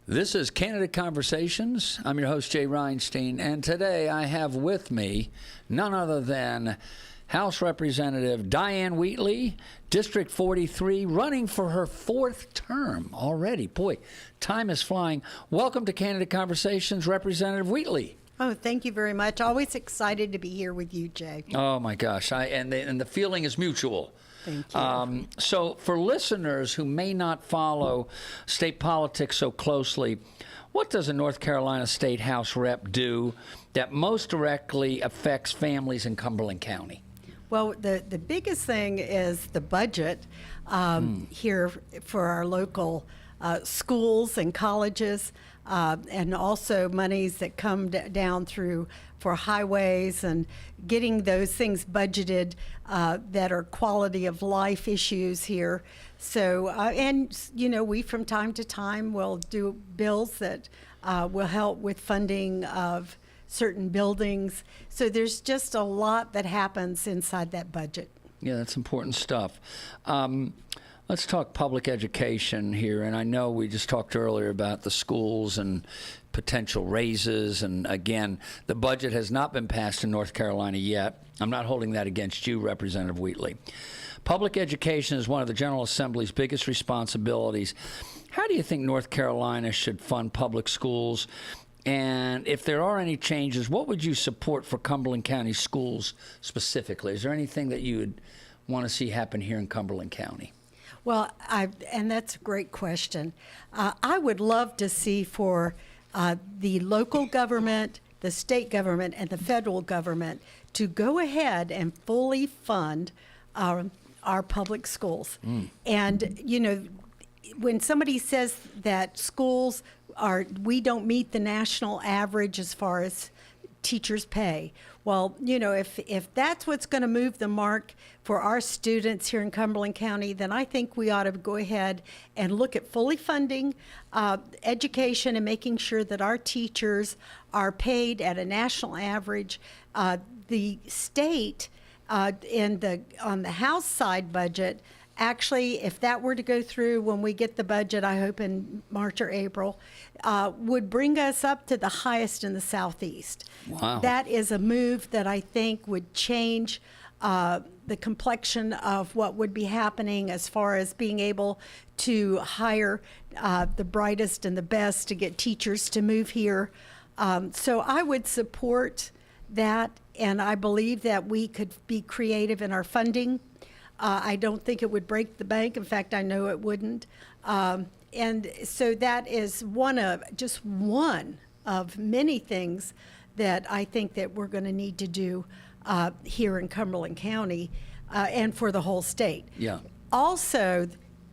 This is Candidate Conversations. I'm your host, Jay Reinstein, and today I have with me none other than House Representative Diane Wheatley, District 43, running for her fourth term already. Boy, time is flying. Welcome to Candidate Conversations, Representative Wheatley. Oh, thank you very much. Always excited to be here with you, Jay. Oh, my gosh. And the feeling is mutual. Thank you. So for listeners who may not follow state politics so closely, what does a North Carolina State House rep do that most directly affects families in Cumberland County? Well, the biggest thing is the budget here for our local schools and colleges, and also monies that come down through for highways and getting those things budgeted that are quality of life issues here. So, and you know, we from time to time will do bills that will help with funding of certain buildings. So there's just a lot that happens inside that budget. Yeah, that's important stuff. Let's talk public education here. And I know we just talked earlier about the schools and potential raises. And again, the budget has not been passed in North Carolina yet. I'm not holding that against you, Representative Wheatley. Public education is one of the General Assembly's biggest responsibilities. How do you think North Carolina should fund public schools? And if there are any changes, what would you support for Cumberland County schools specifically? Is there anything that you would want to see happen here in Cumberland County? Well, and that's a great question. I would love to see for the local government, the state government, and the federal government to go ahead and fully fund our public schools. And, you know, when somebody says that schools we don't meet the national average as far as teachers' pay. Well, you know, if that's what's going to move the mark for our students here in Cumberland County, then I think we ought to go ahead and look at fully funding education and making sure that our teachers are paid at a national average. The state on the House side budget, actually, if that were to go through when we get the budget, I hope in March or April, would bring us up to the highest in the Southeast. Wow. That is a move that I think would change the complexion of what would be happening as far as being able to hire the brightest and the best to get teachers to move here. So I would support that, and I believe that we could be creative in our funding. I don't think it would break the bank. In fact, I know it wouldn't. And so that is one of many things that I think that we're going to need to do here in Cumberland County and for the whole state. Yeah. Also,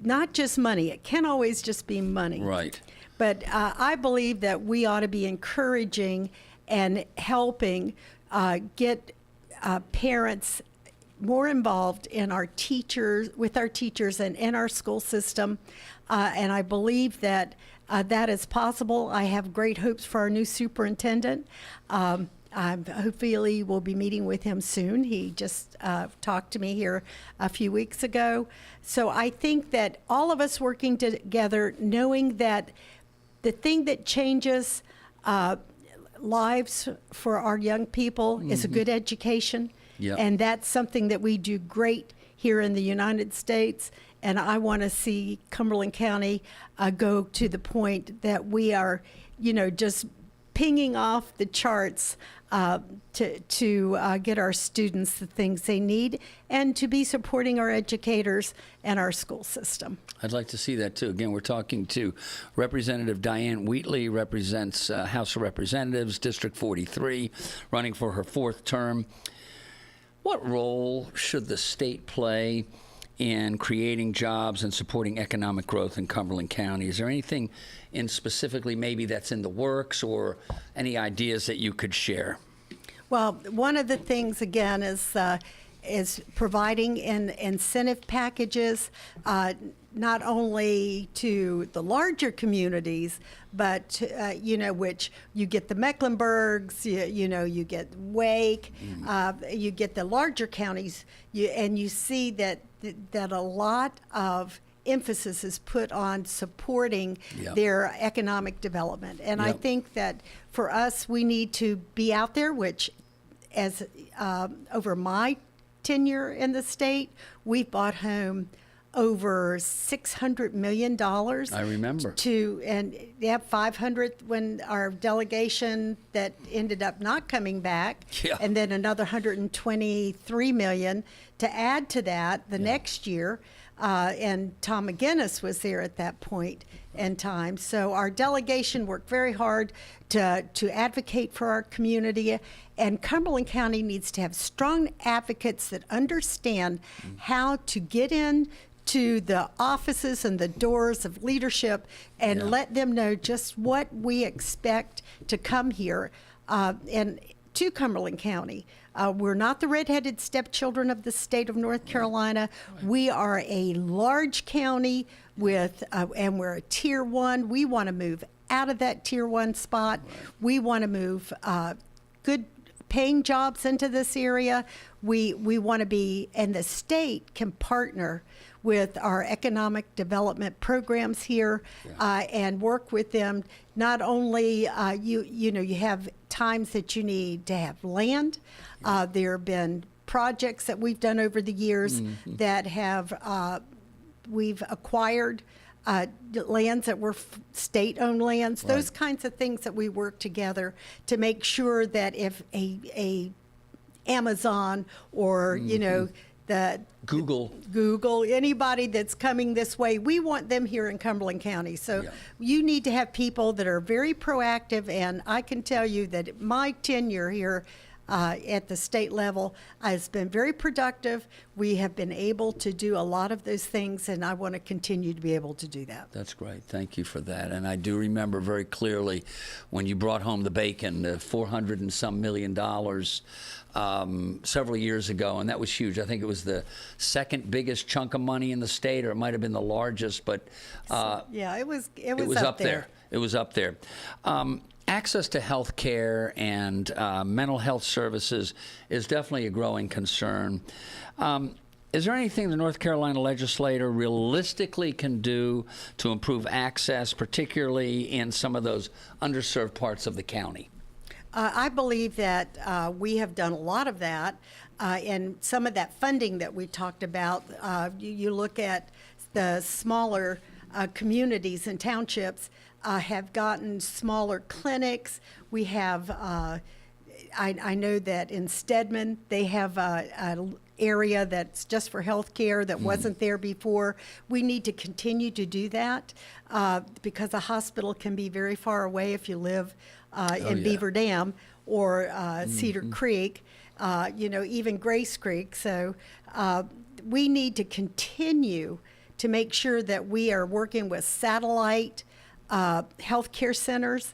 not just money. It can't always just be money. Right. But I believe that we ought to be encouraging and helping get parents more involved in with our teachers and in our school system. And I believe that that is possible. I have great hopes for our new superintendent. Hopefully we'll be meeting with him soon. He just talked to me here a few weeks ago. So I think that all of us working together, knowing that the thing that changes lives for our young people is a good education. Yep. And that's something that we do great here in the United States. And I want to see Cumberland County go to the point that we are, you know, just pinging off the charts to get our students the things they need and to be supporting our educators and our school system. I'd like to see that, too. Again, we're talking to Representative Diane Wheatley, represents House of Representatives, District 43, running for her fourth term. What role should the state play in creating jobs and supporting economic growth in Cumberland County? Is there anything in specifically maybe that's in the works or any ideas that you could share? Well, one of the things, again, is providing incentive packages, not only to the larger communities, but you know, which you get the Mecklenburgs, you get Wake, you get the larger counties, and you see that a lot of emphasis is put on supporting Yep. their economic development. And I Yep. think that for us, we need to be out there, which as over my tenure in the state, we've brought home over $600 million. I remember. And they have 500 when our delegation that ended up not coming back, Yeah. and then another 123 million to add to that the next year. And Tom McGinnis was there at that point in time. So our delegation worked very hard to advocate for our community. And Cumberland County needs to have strong advocates that understand how to get in to the offices and the doors of leadership and Yeah. let them know just what we expect to come here and to Cumberland County. We're not the redheaded stepchildren of the state of North Carolina. We are a large county with, and we're a tier 1. We want to move out of that tier 1 spot. We want to move good paying jobs into this area. We want to be, and the state can partner with our economic development programs here and work with them. Not only you have times that you need to have land. There have been projects that we've done over the years that have we've acquired lands that were state-owned lands. Those kinds of things that we work together to make sure that if a Amazon or the Google, anybody that's coming this way, we want them here in Cumberland County. So you need to have people that are very proactive, and I can tell you that my tenure here at the state level has been very productive. We have been able to do a lot of those things, and I want to continue to be able to do that. That's great. Thank you for that. And I do remember very clearly when you brought home the bacon, the $400 and some million several years ago, and that was huge. I think it was the second biggest chunk of money in the state, or it might have been the largest, but it was up there. It was up there. Access to health care and mental health services is definitely a growing concern. Is there anything the North Carolina legislature realistically can do to improve access, particularly in some of those underserved parts of the county? I believe that we have done a lot of that, and some of that funding that we talked about. You look at the smaller communities and townships have gotten smaller clinics. We have, I know that in Stedman, they have an area that's just for health care that wasn't there before. We need to continue to do that because a hospital can be very far away if you live in Beaver Dam or Cedar Creek, even Grace Creek. So we need to continue to make sure that we are working with satellite health care centers.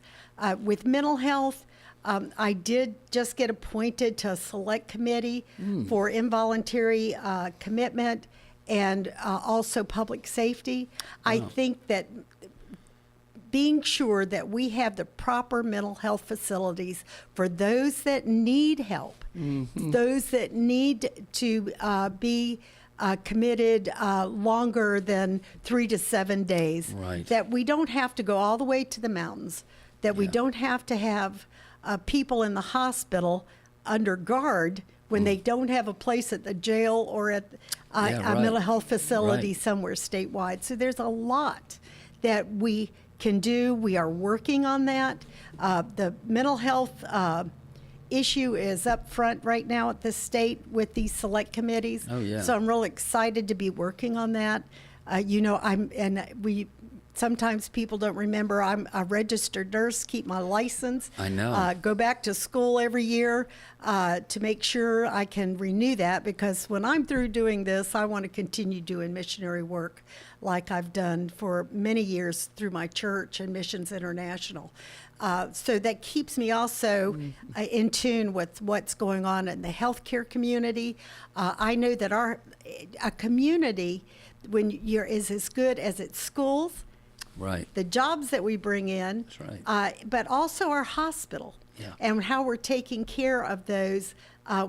With mental health, I did just get appointed to a select committee for involuntary commitment and also public safety. I think that being sure that we have the proper mental health facilities for those that need help, those that need to be committed longer than 3 to 7 days, that we don't have to go all the way to the mountains, that we don't have to have people in the hospital under guard when they don't have a place at the jail or at a mental health facility somewhere statewide. So there's a lot that we can do. We are working on that. The mental health issue is up front right now at the state with these select committees. So I'm really excited to be working on that. Sometimes people don't remember I'm a registered nurse, keep my license. I know. Go back to school every year to make sure I can renew that, because when I'm through doing this, I want to continue doing missionary work like I've done for many years through my church and Missions International. So that keeps me also in tune with what's going on in the healthcare community. I know that a community, when is as good as its schools, the jobs that we bring in, but also our hospital and how we're taking care of those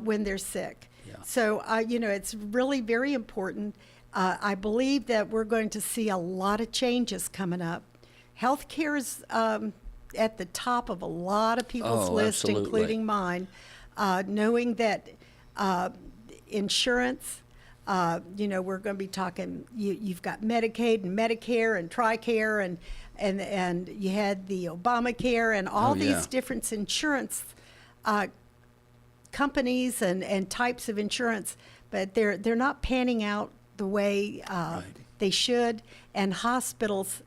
when they're sick. So, it's really very important. I believe that we're going to see a lot of changes coming up. Healthcare is at the top of a lot of people's list, absolutely. including mine. Knowing that insurance, we're going to be talking. You've got Medicaid and Medicare and TRICARE, and you had the Obamacare and all these different insurance companies and types of insurance, but they're not panning out the way they should. And hospitals,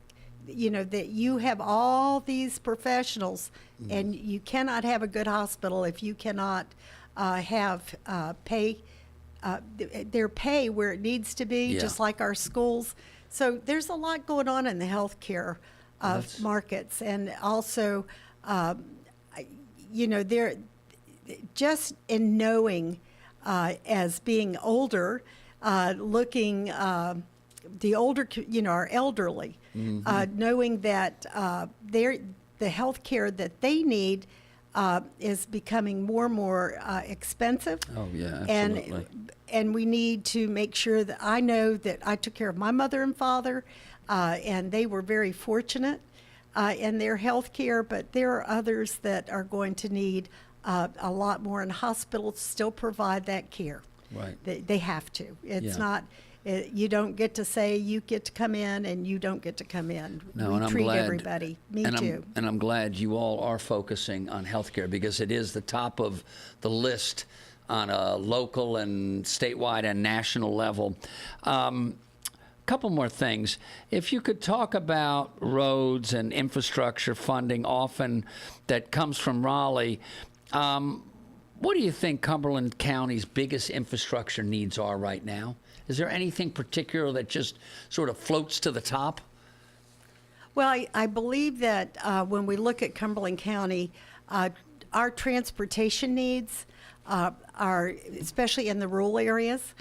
that you have all these professionals, and you cannot have a good hospital if you cannot have pay their pay where it needs to be, just like our schools. So there's a lot going on in the healthcare markets, and also, they're just in knowing, as being older, looking the older, our elderly, knowing that the health care that they need is becoming more and more expensive. Oh, yeah, absolutely. And we need to make sure that I know that I took care of my mother and father, and they were very fortunate in their health care, but there are others that are going to need a lot more, and hospitals still provide that care. Right. They have to. It's not, you don't get to say you get to come in and you don't get to come in. No, we and I'm treat glad, everybody. Me too. And I'm glad you all are focusing on healthcare, because it is the top of the list on a local and statewide and national level. Couple more things. If you could talk about roads and infrastructure funding, often that comes from Raleigh. What do you think Cumberland County's biggest infrastructure needs are right now? Is there anything particular that just sort of floats to the top? Well, I believe that when we look at Cumberland County, our transportation needs are, especially in the rural areas,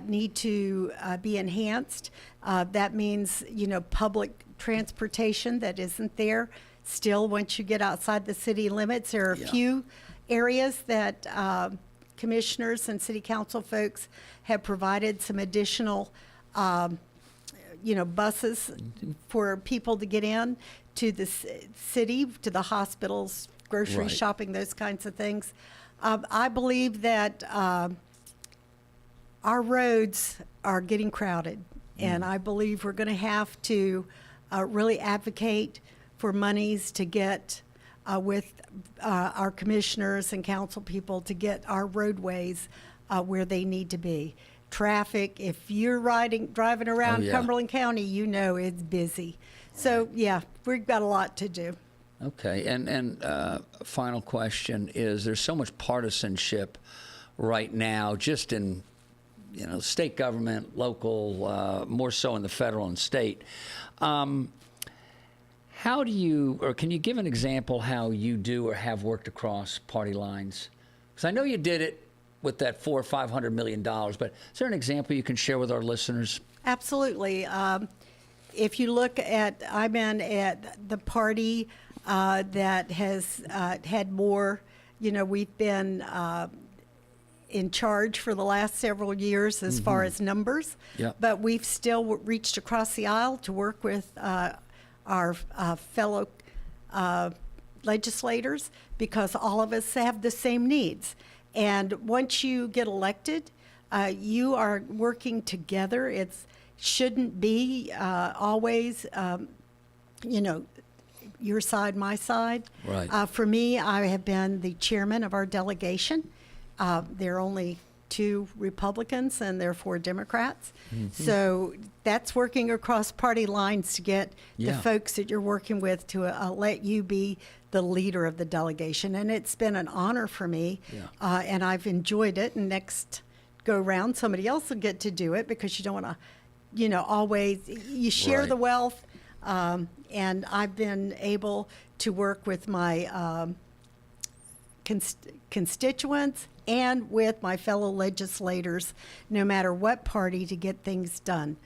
need to be enhanced. That means, public transportation that isn't there. Still, once you get outside the city limits, there are a few areas that commissioners and city council folks have provided some additional, buses for people to get in to the city, to the hospitals, grocery shopping, those kinds of things. I believe that our roads are getting crowded, and I believe we're going to have to really advocate for monies to get with our commissioners and council people to get our roadways where they need to be. Traffic, if you're driving around Cumberland County, it's busy. So, we've got a lot to do. Okay, and final question is, there's so much partisanship right now, just in state government, local, more so in the federal and state. How do you, or can you give an example how you do or have worked across party lines? Because I know you did it with that $400 or $500 million, but is there an example you can share with our listeners? Absolutely. If you look at, I'm in at the party that has had more, we've been in charge for the last several years as far as numbers, but we've still reached across the aisle to work with our fellow legislators, because all of us have the same needs. And once you get elected, you are working together. It shouldn't be always, your side, my side. Right. For me, I have been the chairman of our delegation. There are only 2 Republicans and there are 4 Democrats. So that's working across party lines to get the folks that you're working with to let you be the leader of the delegation. And it's been an honor for me, and I've enjoyed it. And next go round, somebody else will get to do it, because you don't want to, always, you share the wealth. And I've been able to work with my constituents and with my fellow legislators, no matter what party, to get things done.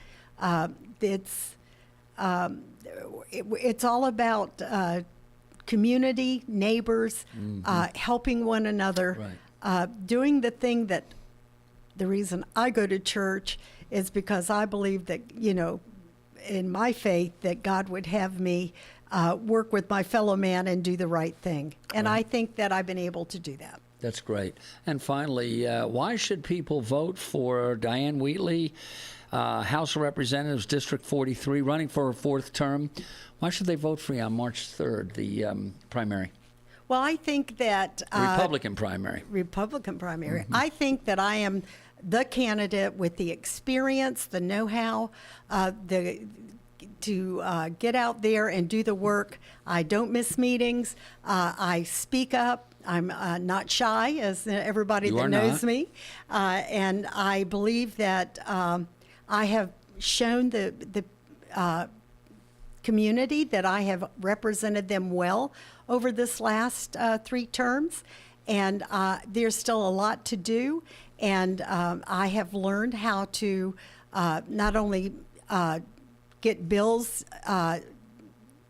It's all about community, neighbors, helping one another, doing the thing that the reason I go to church is because I believe that, in my faith, that God would have me work with my fellow man and do the right thing. And Right. I think that I've been able to do that. That's great. And finally, why should people vote for Diane Wheatley, House of Representatives, District 43, running for her fourth term? Why should they vote for you on March 3rd, the primary? Well, I think that Republican primary. Republican primary. I think that I am the candidate with the experience, the know-how, to get out there and do the work. I don't miss meetings. I speak up. I'm not shy, as everybody You that are knows not. me. And I believe that I have shown the community that I have represented them well over this last 3 terms. And there's still a lot to do. And I have learned how to not only get bills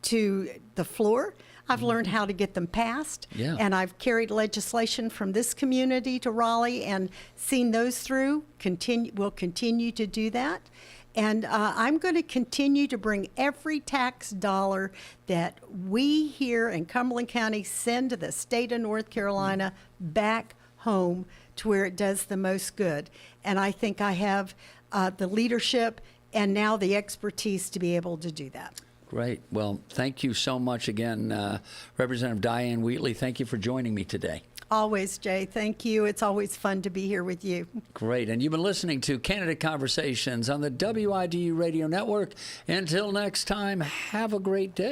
to the floor, I've learned how to get them passed. Yeah. And I've carried legislation from this community to Raleigh and seen those through. Will continue to do that. And I'm going to continue to bring every tax dollar that we here in Cumberland County send to the state of North Carolina back home to where it does the most good. And I think I have the leadership and now the expertise to be able to do that. Great. Well, thank you so much again, Representative Diane Wheatley. Thank you for joining me today. Always, Jay. Thank you. It's always fun to be here with you. Great. And you've been listening to Candidate Conversations on the WIDU Radio Network. Until next time, have a great day.